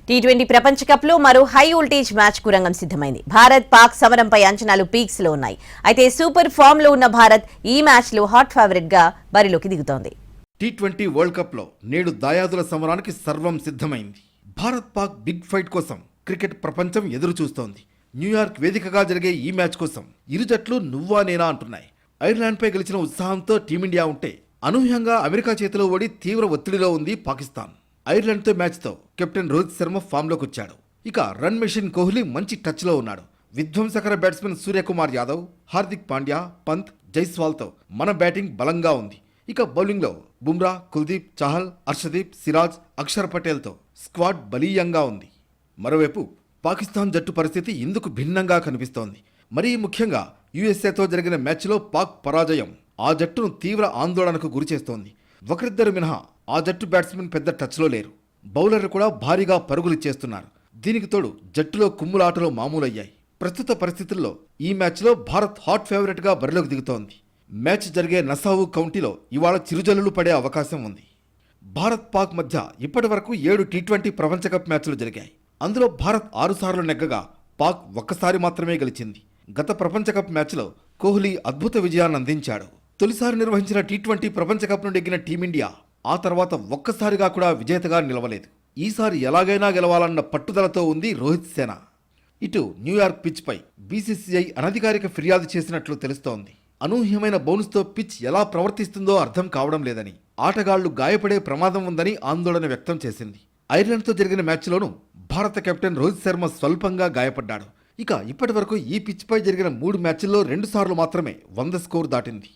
T20 ప్రపంచ cup లో మరో హై వోల్టేజ్ మ్యాచ్ కు రంగం సిద్ధమైంది. భారత్ పాక్ సమరంపై అంచనాలు పీక్స్ లో ఉన్నాయి. అయితే సూపర్ ఫామ్ లో ఉన్న భారత్ ఈ మ్యాచ్ లో హాట్ ఫేవరెట్ గా బరిలోకి దిగుతోంది. టీ20 వరల్డ్ కప్ లో నేడు దాయాదుల సమరానికి సర్వం సిద్ధమైంది. భారత్ పాక్ బిగ్ ఫైట్ కోసం క్రికెట్ ప్రపంచం ఎదురు చూస్తోంది. న్యూయార్క్ వేదికగా జరిగే ఈ మ్యాచ్ కోసం ఇరు జట్లు నువ్వా నేనా అంటున్నాయి. ఐర్లాండ్ పై గెలిచిన ఉత్సాహంతో టీమిండియా ఉంటే అనూహ్యంగా అమెరికా చేతిలో ఓడి తీవ్ర ఒత్తిడిలో ఉంది పాకిస్తాన్. ఐర్లాండ్తో మ్యాచ్తో కెప్టెన్ రోహిత్ శర్మ ఫామ్లోకి వచ్చాడు. ఇక రన్ మెషిన్ కోహ్లీ మంచి టచ్లో ఉన్నాడు. విధ్వంసకర బ్యాట్స్మెన్ సూర్యకుమార్ యాదవ్, హార్దిక్ పాండ్యా, పంత్, జైస్వాల్తో మన బ్యాటింగ్ బలంగా ఉంది. ఇక బౌలింగ్లో బుమ్రా, కుల్దీప్, చహల్, హర్షదీప్, సిరాజ్, అక్షర్ పటేల్తో స్క్వాడ్ బలీయంగా ఉంది. మరోవైపు పాకిస్తాన్ జట్టు పరిస్థితి ఇందుకు భిన్నంగా కనిపిస్తోంది. మరీ ముఖ్యంగా యుఎస్ఏతో జరిగిన మ్యాచ్లో పాక్ పరాజయం ఆ జట్టును తీవ్ర ఆందోళనకు గురిచేస్తోంది. ఒకరిద్దరు మినహా ఆ జట్టు బ్యాట్స్మెన్ పెద్ద టచ్లో లేరు. బౌలర్లు కూడా భారీగా పరుగులిచ్చేస్తున్నారు. దీనికి తోడు జట్టులో కుమ్ములాటలు మామూలయ్యాయి. ప్రస్తుత పరిస్థితుల్లో ఈ మ్యాచ్లో భారత్ హాట్ ఫేవరెట్గా బరిలోకి దిగుతోంది. మ్యాచ్ జరిగే నసావు కౌంటీలో ఇవాళ చిరుజల్లులు పడే అవకాశం ఉంది. భారత్ పాక్ మధ్య ఇప్పటి వరకు 7 టీ20 ప్రపంచ కప్ మ్యాచ్లు జరిగాయి. అందులో భారత్ 6 సార్లు నెగ్గగా పాక్ ఒక్కసారి మాత్రమే గెలిచింది. గత ప్రపంచ కప్ మ్యాచ్లో కోహ్లీ అద్భుత విజయాన్ని అందించాడు. తొలిసారి నిర్వహించిన టీ20 ప్రపంచ కప్ ను నెగ్గిన టీమిండియా ఆ తర్వాత ఒక్కసారిగా కూడా విజేతగా నిలవలేదు. ఈసారి ఎలాగైనా గెలవాలన్న పట్టుదలతో ఉంది రోహిత్ సేన. ఇటు న్యూయార్క్ పిచ్ పై బీసీసీఐ అనధికారిక ఫిర్యాదు చేసినట్లు తెలుస్తోంది. అనూహ్యమైన బౌన్స్తో పిచ్ ఎలా ప్రవర్తిస్తుందో అర్థం కావడం లేదని, ఆటగాళ్లు గాయపడే ప్రమాదం ఉందని ఆందోళన వ్యక్తం చేసింది. ఐర్లాండ్తో జరిగిన మ్యాచ్లోనూ భారత కెప్టెన్ రోహిత్ శర్మ స్వల్పంగా గాయపడ్డాడు. ఇక ఇప్పటి వరకు ఈ పిచ్ పై జరిగిన 3 మ్యాచ్ల్లో 2 సార్లు మాత్రమే 100 స్కోర్ దాటింది.